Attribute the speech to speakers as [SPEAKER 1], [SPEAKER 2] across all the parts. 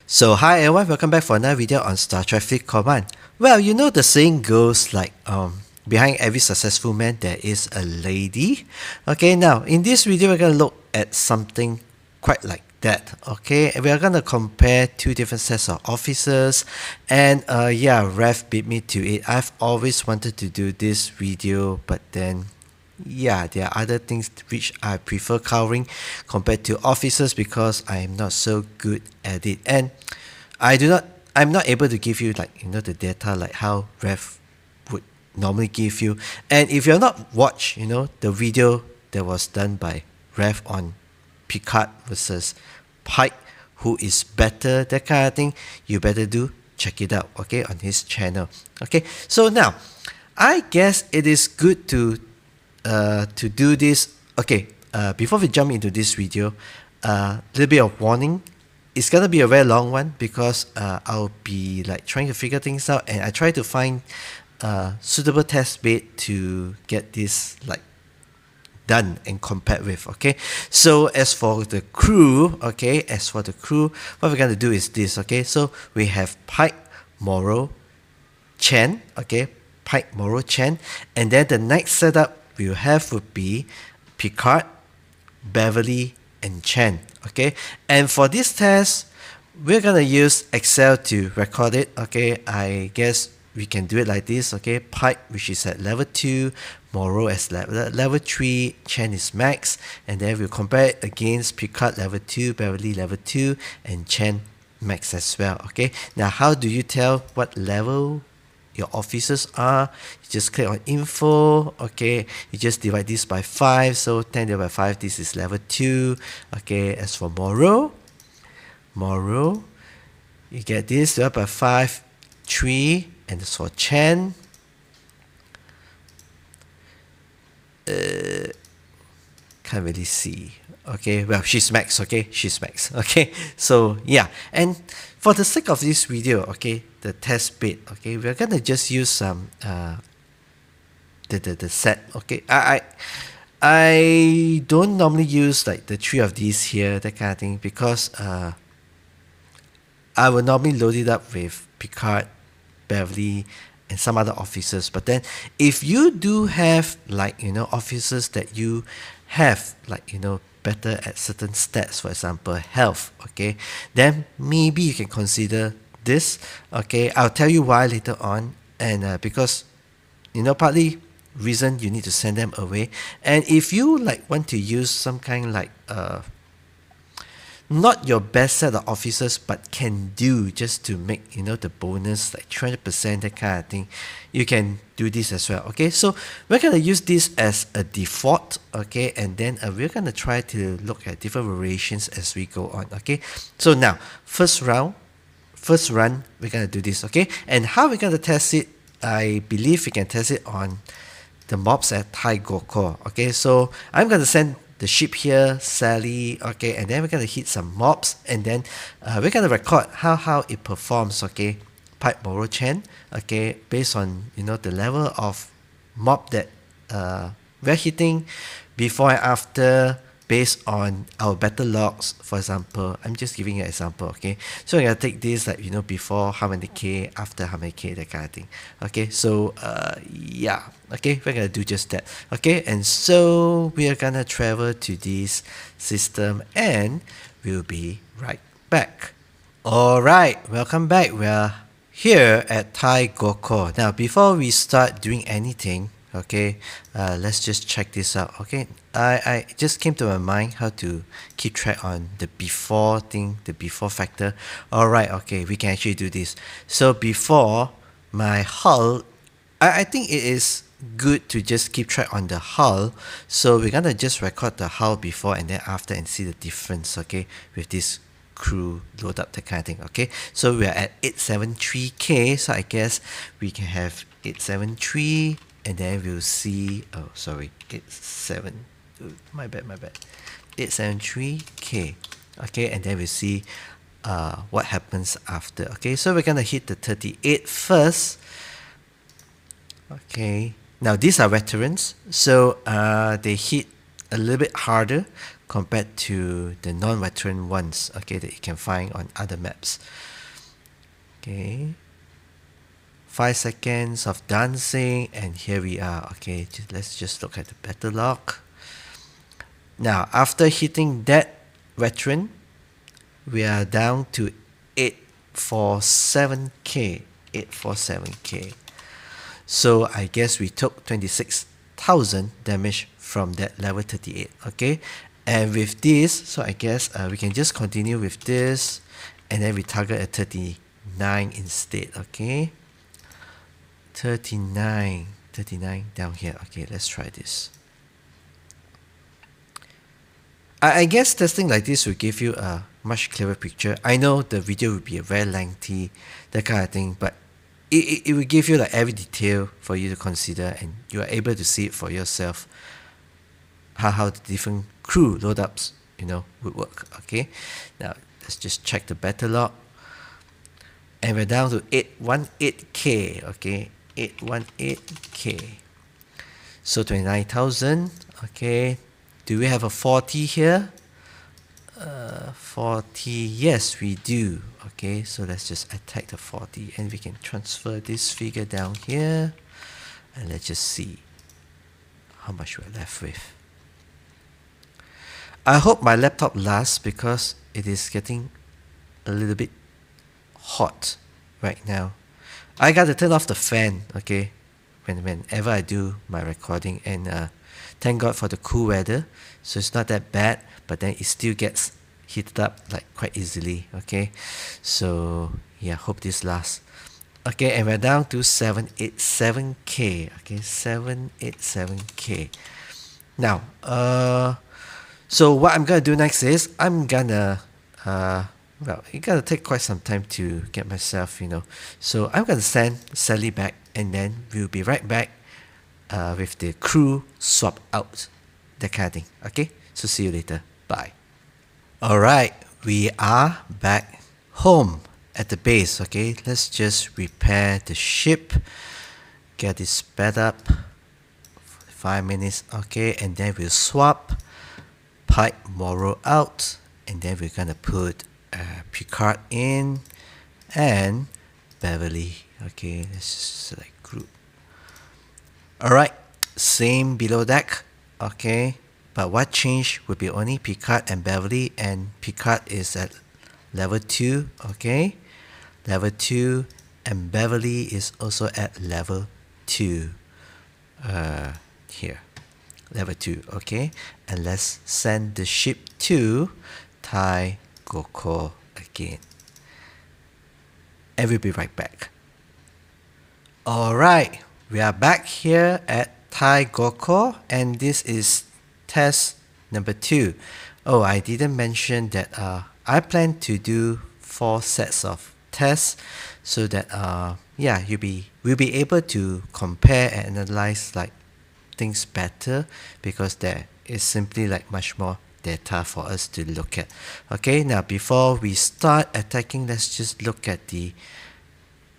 [SPEAKER 1] So hi everyone, welcome back for another video on Star Trek Fleet Command. Well, you know the saying goes like behind every successful man there is a lady. Okay, now in this video we're gonna look at something quite like that. Okay, we are gonna compare two different sets of officers, and yeah, Rev beat me to it. I've always wanted to do this video, but then yeah, there are other things which I prefer covering compared to officers because I am not so good at it, and I'm not able to give you the data like how Rev would normally give you. And if you're not watched the video that was done by Rev on Picard versus Pike, who is better, that kind of thing, you better do check it out, okay, on his channel. Okay, so now I guess it is good to do this. Okay, before we jump into this video, a little bit of warning. It's gonna be a very long one because I'll be like trying to figure things out, and I try to find suitable test bed to get this like done and compared with. Okay, so as for the crew, what we're gonna do is this. Okay, so we have Pike Moreau Chen. Okay, Pike Moreau Chen, and then the next setup we'll have would be Picard, Beverly, and Chen. Okay, and for this test we're gonna use Excel to record it. Okay, I guess we can do it like this. Okay, Pike, which is at level 2, Moreau as level 3, Chen is max, and then we'll compare it against Picard level 2, Beverly level 2, and Chen max as well. Okay, now how do you tell what level your officers are? You just click on info. Okay, you just divide this by 5, so 10 divided by 5, this is level 2. Okay, as for Moreau, you get this divided by 5, 3. And as for Chen, can't really see. Okay, well, she's max. Okay, she's max. Okay, so yeah, and for the sake of this video, okay, the test bed, okay, we're gonna just use some the set. Okay, I don't normally use like the 3 of these here, that kind of thing, because I will normally load it up with Picard, Beverly, and some other officers. But then if you do have officers that you have better at certain stats, for example health, okay, then maybe you can consider this. Okay, I'll tell you why later on, and because partly reason you need to send them away. And if you want to use some kind not your best set of officers, but can do just to make the bonus like 200%, that kind of thing, you can do this as well. Okay, so we're gonna use this as a default. Okay, and then we're gonna try to look at different variations as we go on. Okay, so now first run we're gonna do this. Okay, and how we're gonna test it, I believe we can test it on the mobs at Tai Goko. Okay, so I'm gonna send the ship here, Sally. Okay, and then we're gonna hit some mobs, and then we're gonna record how it performs. Okay, Pike Moreau Chen. Okay, based on the level of mob that we're hitting before and after, based on our battle logs. For example, I'm just giving you an example. Okay, so we're gonna take this before how many K, after how many K, that kind of thing. Okay, so yeah, okay, we're gonna do just that. Okay, and so we are gonna travel to this system, and we'll be right back. Alright, welcome back. We're here at Tai Goko. Now before we start doing anything, okay, let's just check this out. Okay, I just came to my mind how to keep track on the before thing, the before factor. Alright, okay, we can actually do this. So before, my hull, I think it is good to just keep track on the hull. So we're gonna just record the hull before and then after and see the difference, okay, with this crew load up, that kind of thing. Okay, so we're at 873K, so I guess we can have 873, and then we'll see, oh sorry, 87, my bad, 873K. Okay, and then we'll see what happens after. Okay, so we're gonna hit the 38 first. Okay, now these are veterans, so they hit a little bit harder compared to the non-veteran ones, okay, that you can find on other maps. Okay, 5 seconds of dancing, and here we are. Okay, let's just look at the battle log. Now, after hitting that veteran, we are down to 847k. 847k. So I guess we took 26,000 damage from that level 38. Okay, and with this, so I guess we can just continue with this, and then we target at 39 instead. Okay, 39 down here. Okay, let's try this. I guess testing like this will give you a much clearer picture. I know the video will be very lengthy, that kind of thing, but it will give you like every detail for you to consider, and you are able to see it for yourself how the different crew load ups, would work. Okay, now let's just check the battle log, and we're down to 818k. Okay, 818k. So 29,000. Okay, do we have a 40 here? 40, yes we do. Okay, so let's just attack the 40, and we can transfer this figure down here, and let's just see how much we're left with. I hope my laptop lasts, because it is getting a little bit hot right now. I gotta turn off the fan, okay, whenever I do my recording, and thank God for the cool weather, so it's not that bad, but then it still gets heated up like quite easily. Okay, so yeah, hope this lasts. Okay, and we're down to 787k. Okay, 787k. Now, so what I'm gonna do next is I'm gonna well, it's gonna take quite some time to get myself, so I'm gonna send Sally back, and then we'll be right back with the crew swap out, that kind of thing. Okay, so see you later. Bye. Alright, we are back home at the base. Okay, let's just repair the ship, get it sped up. 5 minutes. Okay, and then we'll swap Pike Moreau out, and then we're gonna put Picard in, and Beverly. Okay, let's select group. Alright, same below deck. Okay, but what changed would be only Picard and Beverly, and Picard is at level 2. Okay, level 2, and Beverly is also at level 2. Here, level 2. Okay, and let's send the ship to Tai Goko again, and we'll be right back. Alright, we are back here at Tai Goko, and this is test number 2. Oh, I didn't mention that I plan to do 4 sets of tests, so that yeah, we'll be able to compare and analyze like things better, because there is simply like much more data for us to look at. Okay, now before we start attacking, let's just look at the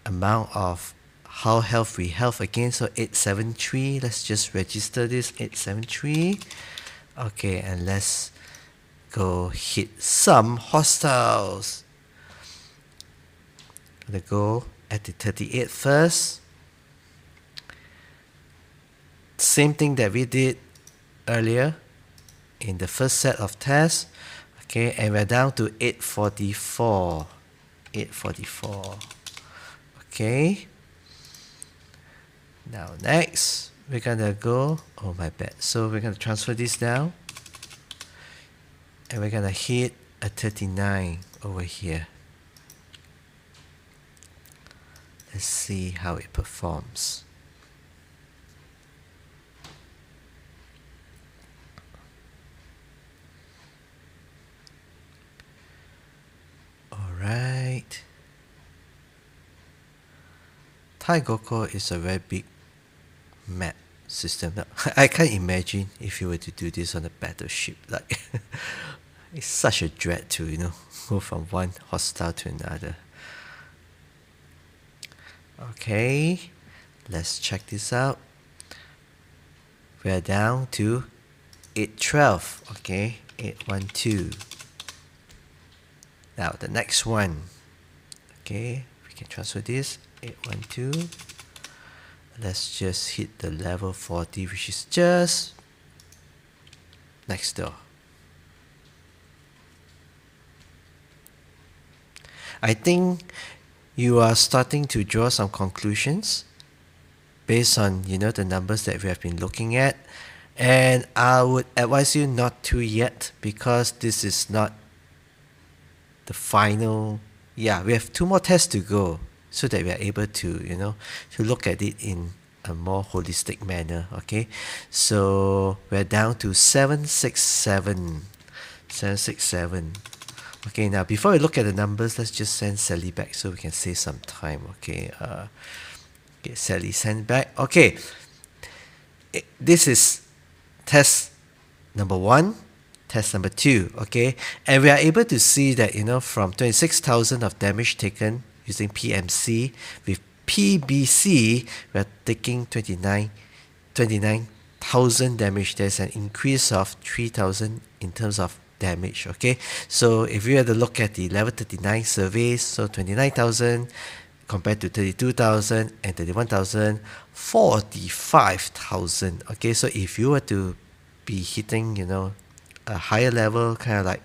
[SPEAKER 1] amount of how health we have again. So 873, let's just register this 873. Okay, and let's go hit some hostiles. Gonna go at the 38 first. Same thing that we did earlier in the first set of tests. Okay, and we're down to 844. 844. Okay. Now next, we're gonna go, oh my bad, so we're gonna transfer this down, and we're gonna hit a 39 over here. Let's see how it performs. Alright. Tai Goko is a very big map system. Now, I can't imagine if you were to do this on a battleship. Like, it's such a dread to, go from one hostile to another. Okay, let's check this out. We're down to 812. Okay, 812. Now the next one. Okay, we can transfer this 812. Let's just hit the level 40, which is just next door. I think you are starting to draw some conclusions based on the numbers that we have been looking at, and I would advise you not to yet, because this is not the final. Yeah, we have 2 more tests to go so that we are able to to look at it in a more holistic manner. Okay, so we're down to 767. Okay, now before we look at the numbers, let's just send Sally back so we can save some time. Okay, get Sally sent back. Okay, this is test number 1, test number 2. Okay, and we are able to see that from 26,000 of damage taken using PMC, with PBC we are taking 29,000 damage. There's an increase of 3,000 in terms of damage. Okay, so if you had to look at the level 39 surveys, so 29,000 compared to 32,000 and 31,000, 45,000. Okay, so if you were to be hitting a higher level, kind of like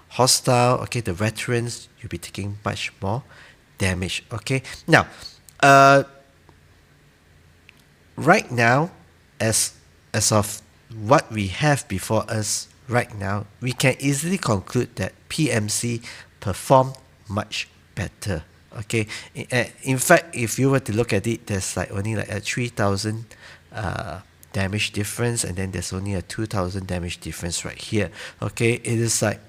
[SPEAKER 1] hostile, okay, the veterans, you'll be taking much more damage. Okay, now right now, as of what we have before us right now, we can easily conclude that PMC performed much better. Okay, in fact, if you were to look at it, there's only a 3,000 damage difference, and then there's only a 2,000 damage difference right here. Okay, it is it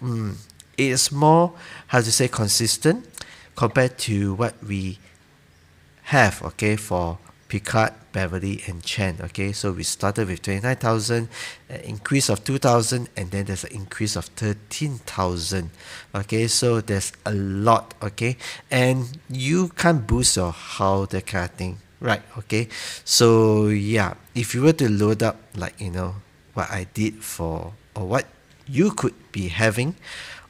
[SPEAKER 1] is more, how to say, consistent compared to what we have, okay, for Picard, Beverly, and Chen. Okay, so we started with 29,000, an increase of 2,000, and then there's an increase of 13,000. Okay, so there's a lot. Okay, and you can't boost your hull, that kind of thing, right? Okay, so yeah, if you were to load up what I did for, or what you could be having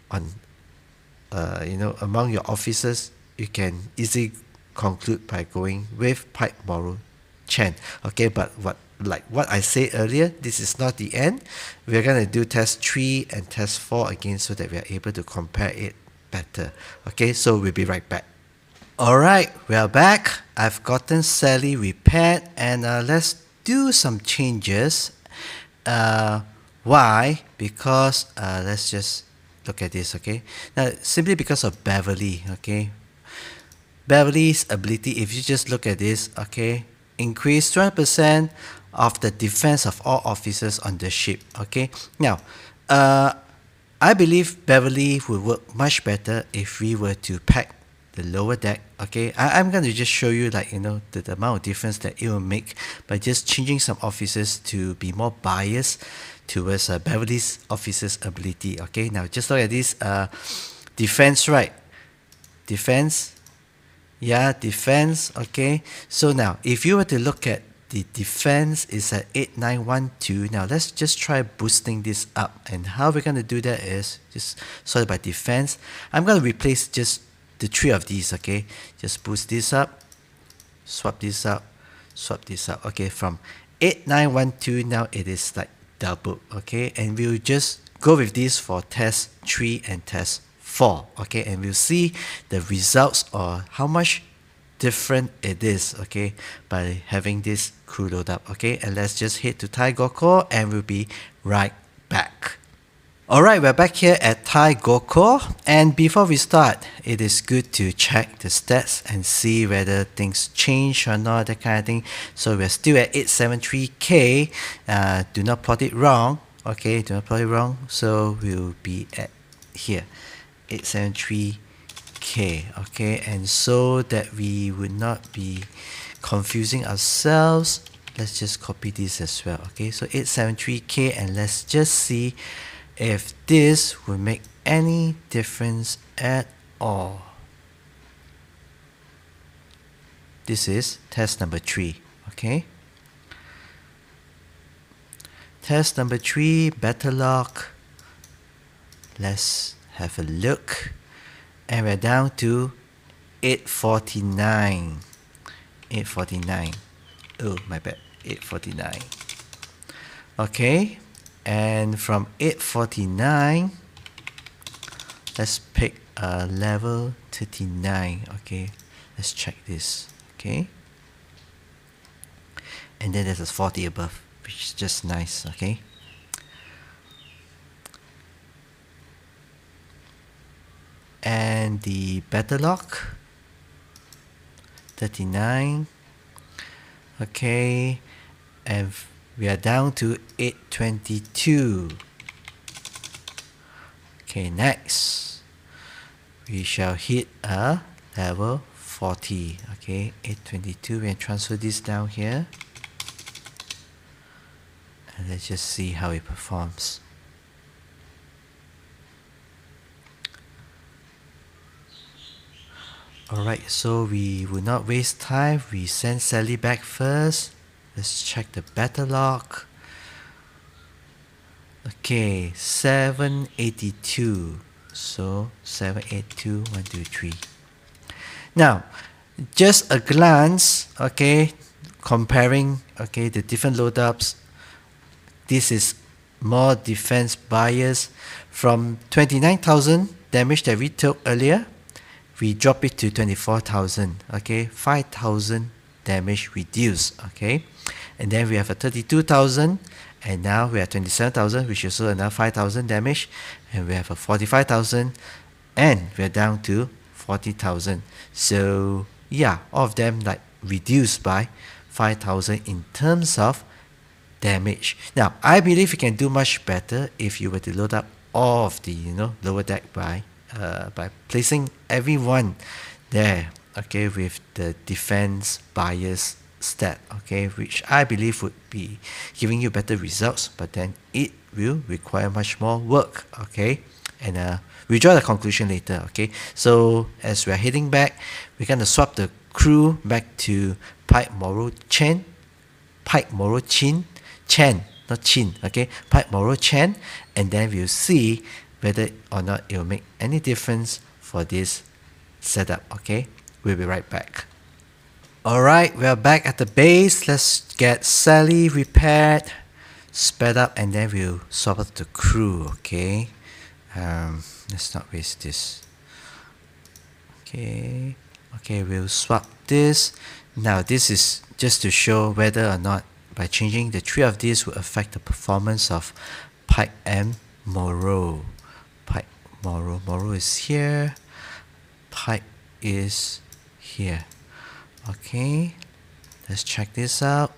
[SPEAKER 1] on among your officers, you can easily conclude by going with Pike Moreau Chen. Okay, but what I said earlier, this is not the end. We're gonna do test 3 and test 4 again so that we are able to compare it better. Okay, so we'll be right back. Alright, we are back. I've gotten Sally repaired, and let's do some changes. Why? Because let's just look at this. Okay, now simply because of Beverly. Okay, Beverly's ability, if you just look at this, okay, increase 20% of the defense of all officers on the ship. Okay, now I believe Beverly would work much better if we were to pack the lower deck. Okay, I'm going to just show you the amount of difference that it will make by just changing some officers to be more biased towards Beverly's officers ability. Okay, now just look at this defense, right? Defense. Yeah, defense. Okay, so now if you were to look at the defense is at 8912. Now let's just try boosting this up, and how we're going to do that is just sort by defense. I'm going to replace just the 3 of these. Okay, just boost this up, swap this up, swap this up. Okay, from 8912 now it is double. Okay, and we'll just go with this for test 3 and test 4. Okay, and we'll see the results or how much different it is, okay, by having this crew load up. Okay, and let's just head to Thai Gokor and we'll be right back. Alright, we're back here at Thai Gokor, and before we start, it is good to check the stats and see whether things change or not, that kind of thing. So we're still at 873k. Do not plot it wrong. Okay, do not plot it wrong. So we'll be at here 873k. Okay, and so that we would not be confusing ourselves, let's just copy this as well. Okay, so 873k, and let's just see if this will make any difference at all. This is test number 3. Okay, test number 3, battle log. let's have a look. And we're down to 849. 849. Oh, my bad. 849. Okay. And from 849, let's pick level 39. Okay. Let's check this. Okay. And then there's a 40 above, which is just nice. Okay. And the battle lock 39. Okay, and we are down to 822. Okay, next we shall hit a level 40. Okay, 822. We can transfer this down here, and let's just see how it performs. Alright, so we will not waste time. We send Sally back first. Let's check the battle log. Okay, 782. So 782, 1, 2, 3. Now, just a glance, okay, comparing, okay, the different load ups. This is more defense bias. From 29,000 damage that we took earlier, we drop it to 24,000. Okay, 5,000 damage reduced. Okay, and then we have a 32,000, and now we are 27,000, which is also another 5,000 damage, and we have a 45,000, and we are down to 40,000. So yeah, all of them like reduced by 5,000 in terms of damage. Now I believe you can do much better if you were to load up all of the lower deck by placing everyone there, okay, with the defense bias stat, okay, which I believe would be giving you better results, but then it will require much more work, okay, and we'll draw the conclusion later, okay. So as we're heading back, we're going to swap the crew back to Pike Moreau Chen, not Chin, okay, Pike Moreau Chen, and then we'll see whether or not it will make any difference for this setup, okay? We'll be right back. Alright, we're back at the base. Let's get Sally repaired, sped up, and then we'll swap out the crew, okay? Let's not waste this. Okay, we'll swap this. Now this is just to show whether or not by changing the three of these will affect the performance of Pike and Moreau. Moreau is here. Pike is here. Okay, let's check this out.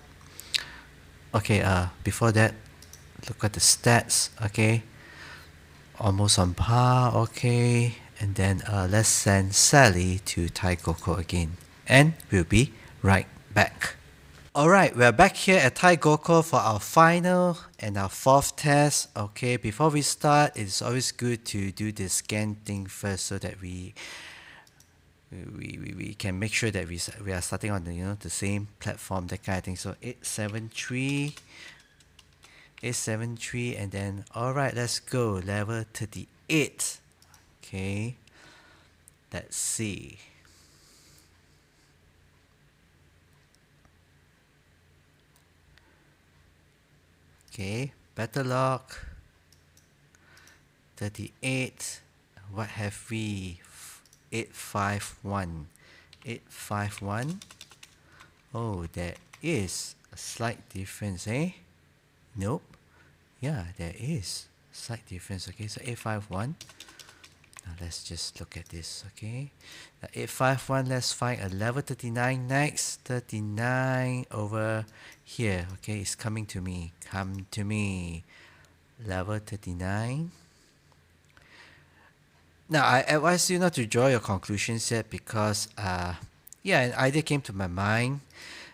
[SPEAKER 1] Okay, before that, look at the stats. Okay, almost on par. Okay, and then let's send Sally to Tai Goko again, and we'll be right back. Alright, we're back here at Tai Goko for our final and our fourth test. Okay, before we start, it's always good to do the scan thing first so that we can make sure that we are starting on the same platform, that kind of thing. So 873, and then alright, let's go level 38. Okay, let's see. Okay, battle log 38. What have we? 851. 851. Oh, there is a slight difference, eh? Nope. Yeah, there is a slight difference. Okay, so 851. Now let's just look at this. Okay, now 851. Let's find a level 39 next. 39 over here. Okay, it's coming to me. Come to me. Level 39. Now I advise you not to draw your conclusions yet because yeah, an idea came to my mind,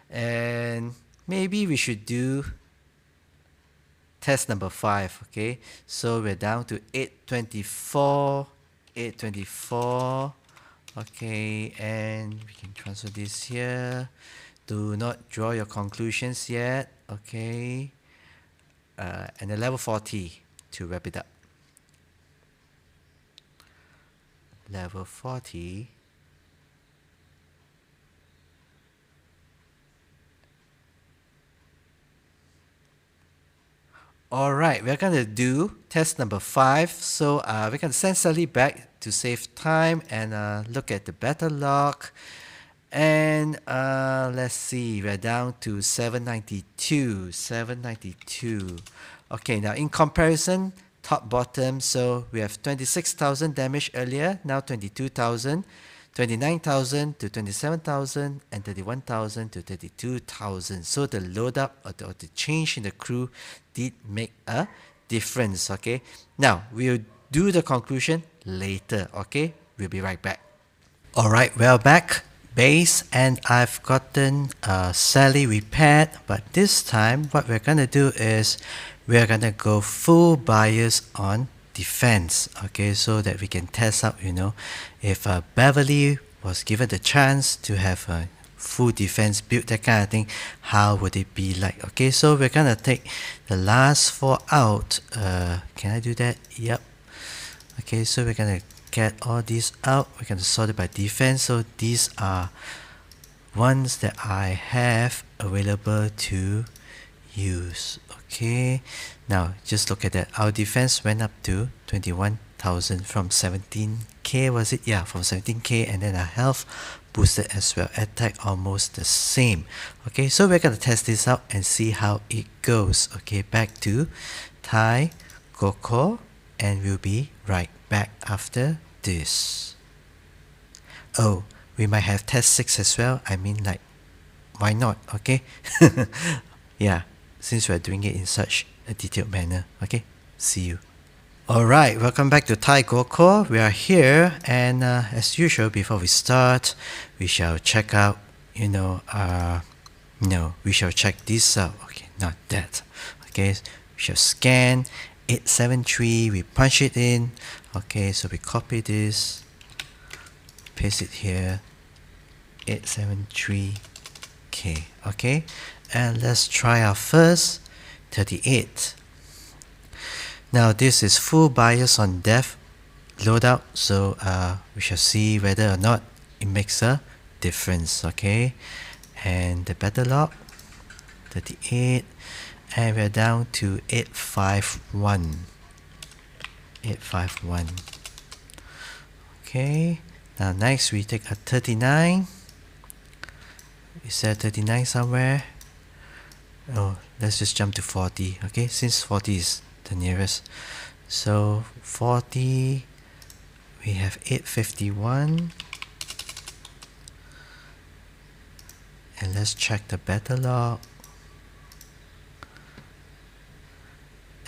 [SPEAKER 1] and maybe we should do test number 5. Okay, so we're down to 824. 824. Okay, and we can transfer this here. Do not draw your conclusions yet. Okay, and a level 40 to wrap it up. level 40. Alright, we're gonna do test number 5. So we're gonna send Sally back to save time and look at the battle log. And let's see, we're down to 792. 792. Okay, now in comparison, top bottom, so we have 26,000 damage earlier, now 22,000. 29,000 to 27,000 and 31,000 to 32,000. So the load up or the change in the crew did make a difference. Okay, now we'll do the conclusion later. Okay, we'll be right back. Alright, we're back base and I've gotten Sally repaired, but this time what we're gonna do is we're gonna go full bias on defense, okay, so that we can test out, if Beverly was given the chance to have a full defense build, that kind of thing, how would it be like? Okay, so we're gonna take the last 4 out. Can I do that? Yep. Okay, so we're gonna get all these out. We're gonna sort it by defense. So these are ones that I have available to use. Okay, now just look at that. Our defense went up to 21,000 from 17k, was it? Yeah, from 17k, and then our health boosted as well. Attack almost the same. Okay, so we're gonna test this out and see how it goes. Okay, back to Thai Goko, and we'll be right back after this. Oh, we might have test 6 as well. I mean, like, why not? Okay. Yeah, since we're doing it in such a detailed manner. Okay, see you. Alright, welcome back to Thai Goko. We are here, and as usual, before we start, we shall check out, no, we shall check this out. Okay, not that. Okay, we shall scan 873, we punch it in. Okay, so we copy this, paste it here, 873k. Okay, and let's try our first 38. Now this is full bias on death loadout, so we shall see whether or not it makes a difference. Okay, and the battle log 38, and we're down to 851. 851. Okay, now next we take a 39. Is there 39 somewhere? Oh, let's just jump to 40. Okay, since 40 is the nearest, so 40, we have 851, and let's check the battle log,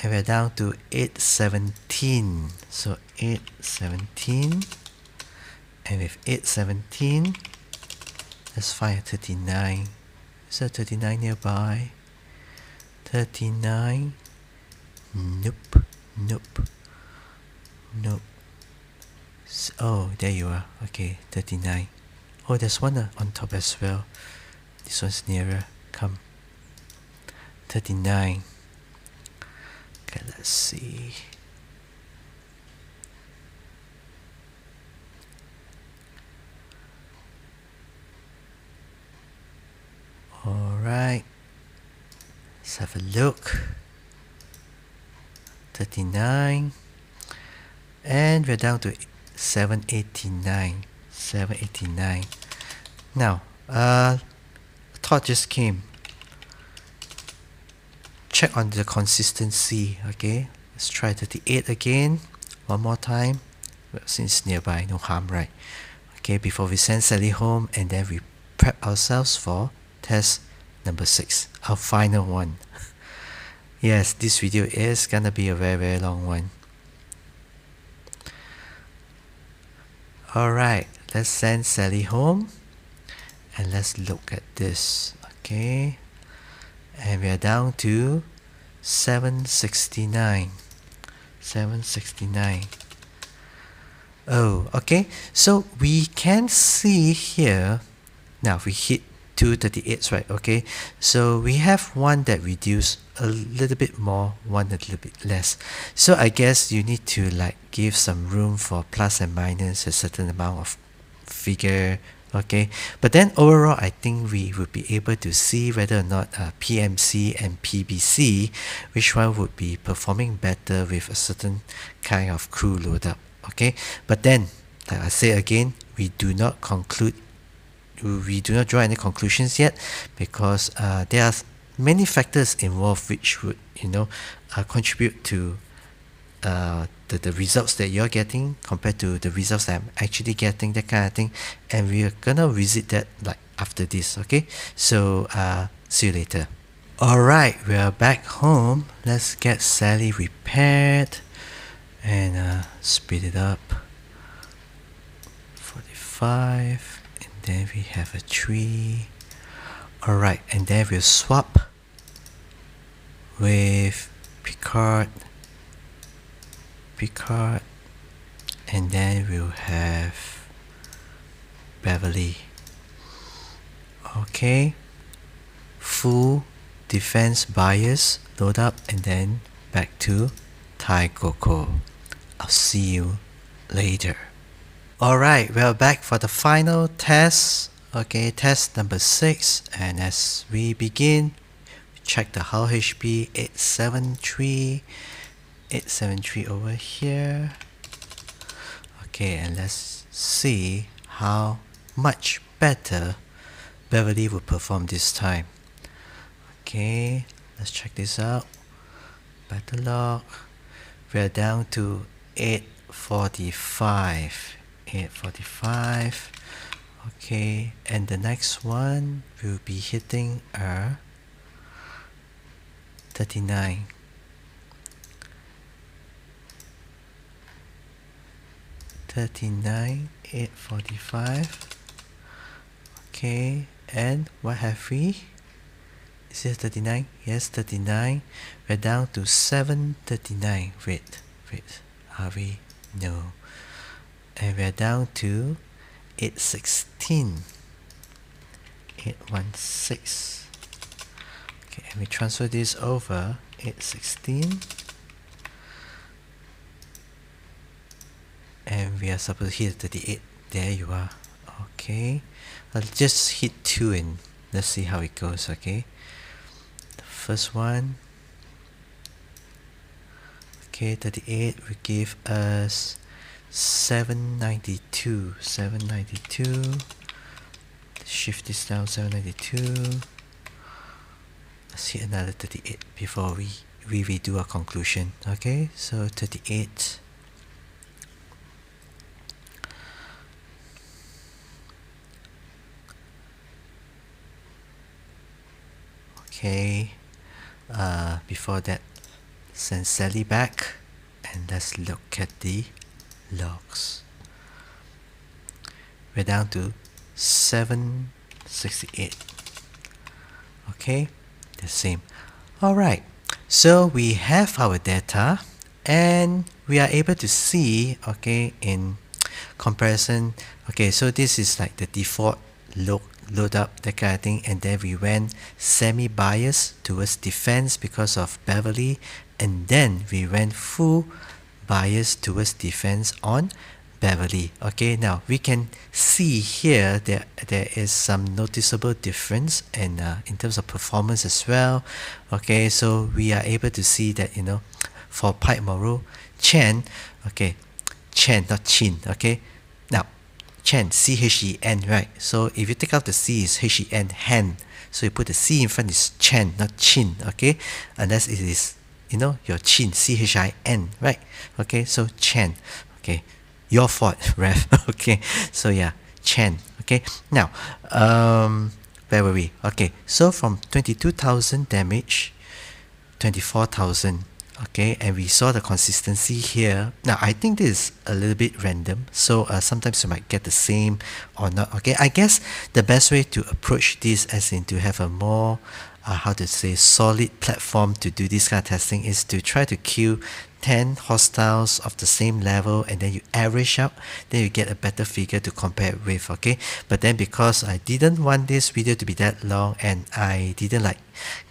[SPEAKER 1] and we're down to 817. So 817, and with 817, let's find a 39. Is there 39 nearby? 39. Nope. Oh, there you are. Okay, 39. Oh, there's one on top as well. This one's nearer. Come. 39. Okay, let's see. Alright. Let's have a look. 39, and we're down to 789. 789. Now, a thought just came. Check on the consistency. Okay, let's try 38 again. One more time. Well, since nearby, no harm, right? Okay, before we send Sally home, and then we prep ourselves for test number 6, our final one. Yes, this video is gonna be a very, very long one. Alright, let's send Sally home, and let's look at this. Okay, and we are down to 769. 769. Oh, okay, so we can see here. Now, if we hit two 38s, right? Okay, so we have one that reduce a little bit more, one a little bit less. So I guess you need to like give some room for plus and minus a certain amount of figure. Okay, but then overall I think we would be able to see whether or not PMC and PBC, which one would be performing better with a certain kind of crew load up. Okay, but then like I say again, we do not draw any conclusions yet, because there are many factors involved which would contribute to the results that you're getting compared to the results that I'm actually getting, that kind of thing. And we're gonna visit that like after this. Okay, so see you later. Alright, we are back home. Let's get Sally repaired and speed it up. 45, and then we have a 3. Alright, and then we'll swap with Picard, and then we'll have Beverly. Okay, full defense bias load up, and then back to Tai Coco. I'll see you later. Alright, we're back for the final test. Okay, test number 6, and as we begin, check the hull HP 873 over here. Okay, and let's see how much better Beverly will perform this time. Okay, let's check this out. Battle log. We're down to 845. Okay, and the next one will be hitting a 39. 845. Okay, and what have we? Is it 39? Yes, 39. We're down to 739. Wait, are we? No. And we're down to 816. 816. Okay, and we transfer this over 816. And we are supposed to hit 38. There you are. Okay, I'll just hit 2 and let's see how it goes. Okay, the first one. Okay, 38 will give us 792. Shift this down, 792. Let's hit another 38 before we redo our conclusion. Okay, so 38. Okay, before that, send Sally back and let's look at the logs. We're down to 768. Okay, the same. Alright, so we have our data and we are able to see, okay, in comparison. Okay, so this is like the default load up, that kind of thing, and then we went semi-bias towards defense because of Beverly, and then we went full bias towards defense on Beverly. Okay, now we can see here that there is some noticeable difference and in terms of performance as well. Okay, so we are able to see that, for Pike Moreau, Chen, okay, Chen, not Chin, okay. Now, Chen, C-H-E-N, right? So if you take out the C, it's H-E-N, hen. So you put the C in front, it's Chen, not Chin, okay? Unless it is, your Chin, C-H-I-N, right? Okay, so Chen, okay. Your fault, Rev, okay? So yeah, Chen, okay? Now, where were we? Okay, so from 22,000 damage, 24,000. Okay, and we saw the consistency here. Now I think this is a little bit random, so sometimes you might get the same or not. Okay, I guess the best way to approach this, as in to have a more solid platform to do this kind of testing, is to try to kill 10 hostiles of the same level, and then you average out, then you get a better figure to compare it with, okay? But then because I didn't want this video to be that long, and I didn't like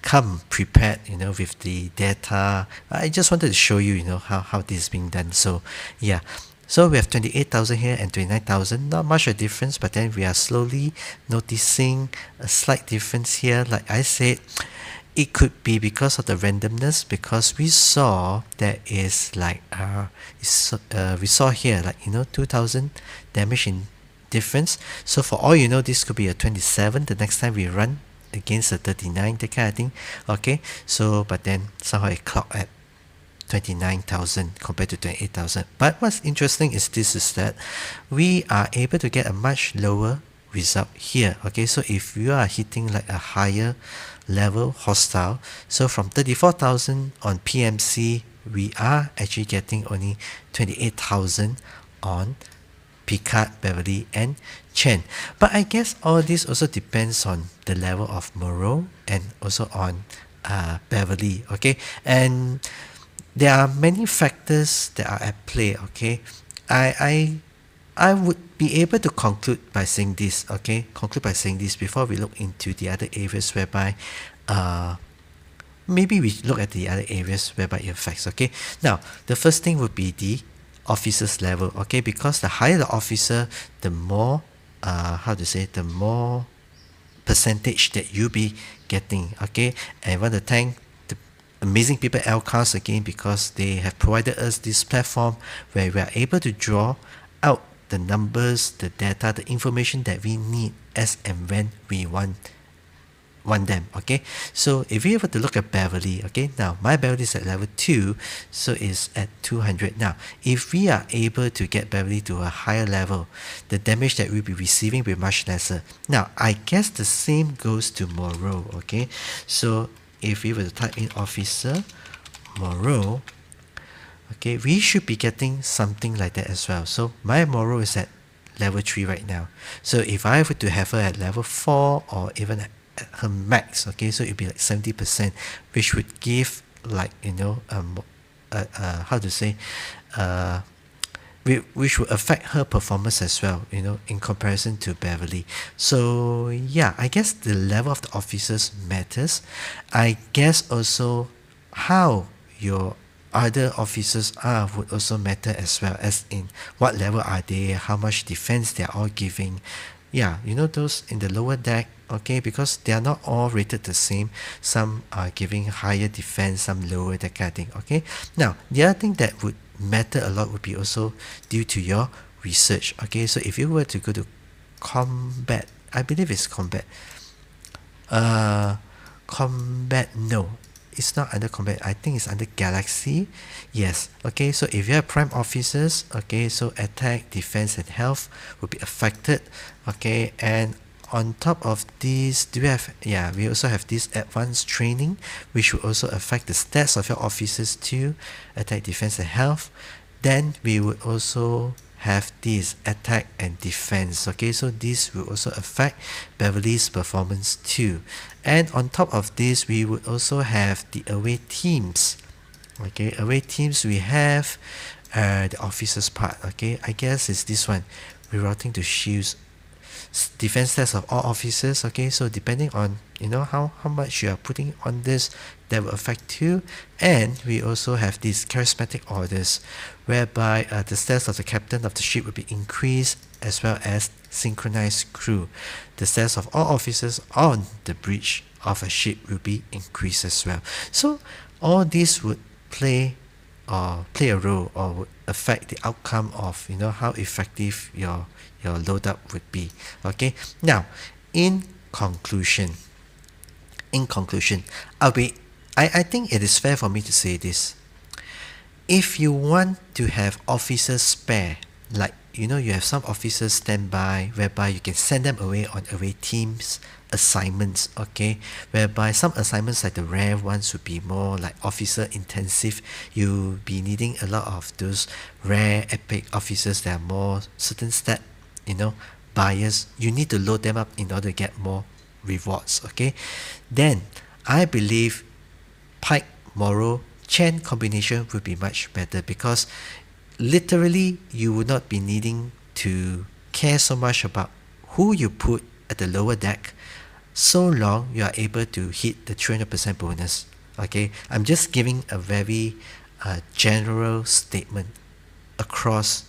[SPEAKER 1] come prepared, with the data, I just wanted to show you, how this is being done. So yeah, so we have 28,000 here and 29,000, not much a difference, but then we are slowly noticing a slight difference here. Like I said, it could be because of the randomness, because we saw there is like we saw here like 2,000 damage in difference. So for all you know, this could be a 27 the next time we run against a 39, that kind of thing. Okay, so but then somehow it clocked at 29,000 compared to 28,000. But what's interesting is that we are able to get a much lower result here. Okay, so if you are hitting like a higher level hostile, so from 34,000 on PMC, we are actually getting only 28,000 on Picard, Beverly, and Chen. But I guess all this also depends on the level of Moreau and also on Beverly. Okay, and there are many factors that are at play. Okay, I would be able to conclude by saying this. Okay, conclude by saying this before we look into the other areas whereby maybe we look at the other areas whereby it affects. Okay, now the first thing would be the officer's level. Okay, because the higher the officer, the more the more percentage that you'll be getting. Okay, and I want to thank the amazing people at LCAS again, because they have provided us this platform where we are able to draw out the numbers, the data, the information that we need as and when we want them. Okay, so if we were to look at Beverly, okay, now my Beverly is at level 2, so it's at 200. Now if we are able to get Beverly to a higher level, the damage that we'll be receiving will be much lesser. Now I guess the same goes to Moreau. Okay, so if we were to type in officer Moreau, okay, we should be getting something like that as well. So my Moreau is at level 3 right now. So if I were to have her at level 4 or even at her max, okay, so it'd be like 70%, which would give like which will affect her performance as well, in comparison to Beverly. So yeah, I guess the level of the officers matters. I guess also how your other officers are would also matter, as well as in what level are they, how much defense they are all giving. Yeah, those in the lower deck, okay, because they are not all rated the same. Some are giving higher defense, some lower, that kind of thing. Okay, now the other thing that would matter a lot would be also due to your research. Okay, so if you were to go to combat, I believe it's combat. No, it's not under combat. I think it's under galaxy. Yes. Okay, so if you have prime officers, okay, so attack, defense, and health will be affected. Okay, and on top of this, we also have this advanced training, which will also affect the stats of your officers too, attack, defense, and health. Then we would also have this attack and defense. Okay, so this will also affect Beverly's performance too. And on top of this, we would also have the away teams. Okay, away teams, we have the officers part. Okay, I guess it's this one, rerouting to shields, defense stats of all officers. Okay, so depending on how much you are putting on this, that will affect you. And we also have these charismatic orders, whereby the stats of the captain of the ship will be increased, as well as synchronized crew. The stats of all officers on the bridge of a ship will be increased as well. So all this would play a role, or would affect the outcome of how effective your load up would be. Okay, now in conclusion, I think it is fair for me to say this. If you want to have officers spare, like you have some officers standby, whereby you can send them away on away teams assignments, okay, whereby some assignments like the rare ones would be more like officer intensive. You'll be needing a lot of those rare epic officers that are more certain stat bias. You need to load them up in order to get more rewards. Okay, then I believe Pike, Moreau, Chen combination would be much better, because literally you would not be needing to care so much about who you put at the lower deck, so long you are able to hit the 300% bonus. Okay, I'm just giving a very general statement across,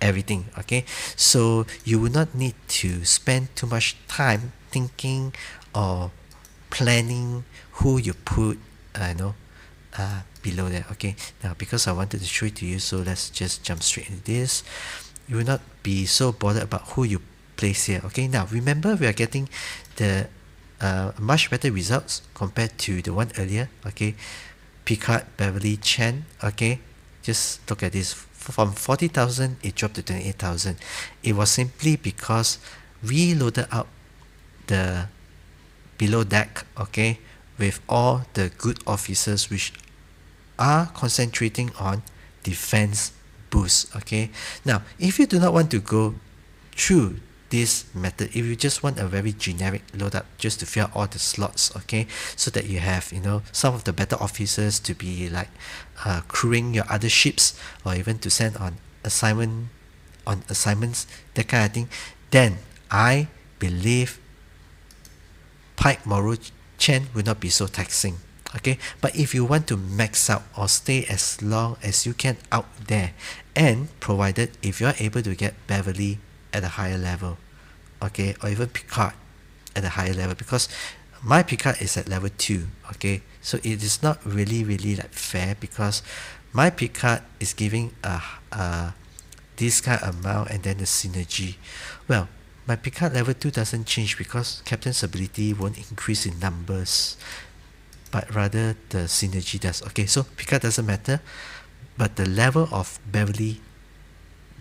[SPEAKER 1] everything. Okay, so you will not need to spend too much time thinking or planning who you put below there. Okay, now because I wanted to show it to you, so let's just jump straight into this. You will not be so bothered about who you place here. Okay, now remember, we are getting the much better results compared to the one earlier. Okay, Picard Beverly Chen. Okay, just look at this. From 40,000 it dropped to 28,000. It was simply because we loaded up the below deck, okay, with all the good officers which are concentrating on defense boost. Okay, now if you do not want to go through this method, if you just want a very generic load up just to fill all the slots, okay, so that you have some of the better officers to be like crewing your other ships, or even to send on assignments, that kind of thing, then I believe Pike Moreau Chen will not be so taxing. Okay, but if you want to max out or stay as long as you can out there, and provided if you are able to get Beverly at a higher level, okay, or even Picard at a higher level, because my Picard is at level 2, okay, so it is not really like fair, because my Picard is giving this kind of amount and then the synergy. Well, my Picard level 2 doesn't change because Captain's ability won't increase in numbers, but rather the synergy does. Okay, so Picard doesn't matter, but the level of Beverly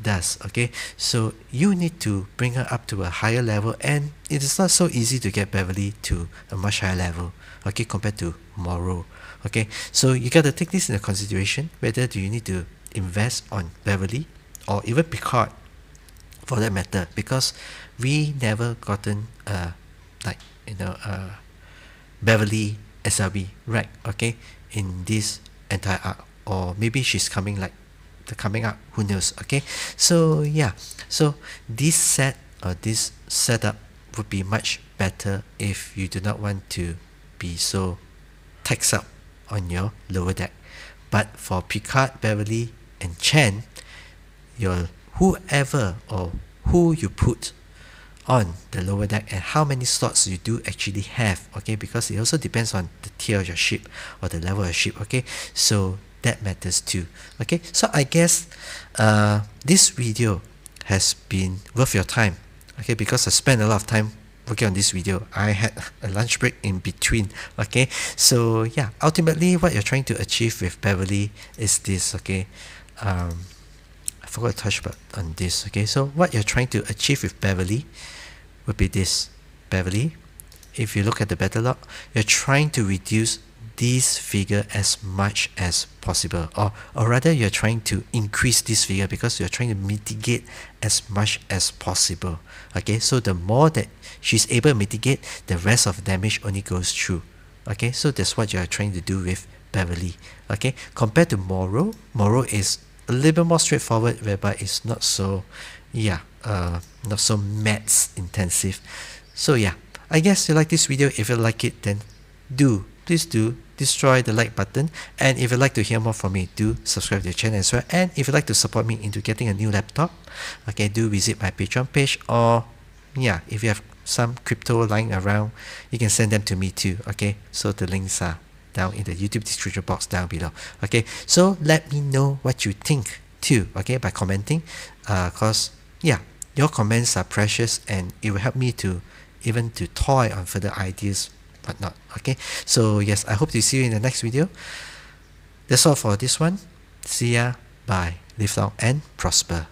[SPEAKER 1] does. Okay, so you need to bring her up to a higher level, and it is not so easy to get Beverly to a much higher level, okay, compared to Moreau. Okay, so you got to take this into consideration, whether do you need to invest on Beverly or even Picard for that matter, because we never gotten Beverly SLB right, okay, in this entire arc, or maybe she's coming up, who knows. Okay, so yeah, so this set or this setup would be much better if you do not want to be so taxed up on your lower deck. But for Picard, Beverly and Chen, your whoever or who you put on the lower deck and how many slots you do actually have, okay, because it also depends on the tier of your ship or the level of your ship. Okay, so that matters too. Okay, so I guess this video has been worth your time, okay, because I spent a lot of time working on this video. I had a lunch break in between. Okay, so yeah, ultimately what you're trying to achieve with Beverly is this. Okay, I forgot to touch on this. Okay, so what you're trying to achieve with Beverly would be this. Beverly, if you look at the battle log, you're trying to reduce this figure as much as possible, or rather you're trying to increase this figure because you're trying to mitigate as much as possible. Okay, so the more that she's able to mitigate, the rest of the damage only goes through. Okay, so that's what you're trying to do with Beverly. Okay, compared to Moreau is a little bit more straightforward, whereby it's not so not so maths intensive. So yeah, I guess you like this video. If you like it, then please do destroy the like button, and if you'd like to hear more from me, do subscribe to the channel as well. And if you'd like to support me into getting a new laptop, okay, do visit my Patreon page, or yeah, if you have some crypto lying around, you can send them to me too. Okay, so the links are down in the YouTube description box down below. Okay, so let me know what you think too, okay, by commenting, cause yeah, your comments are precious and it will help me to even to toy on further ideas, whatnot. Okay, so yes, I hope to see you in the next video. That's all for this one. See ya, bye, live long and prosper.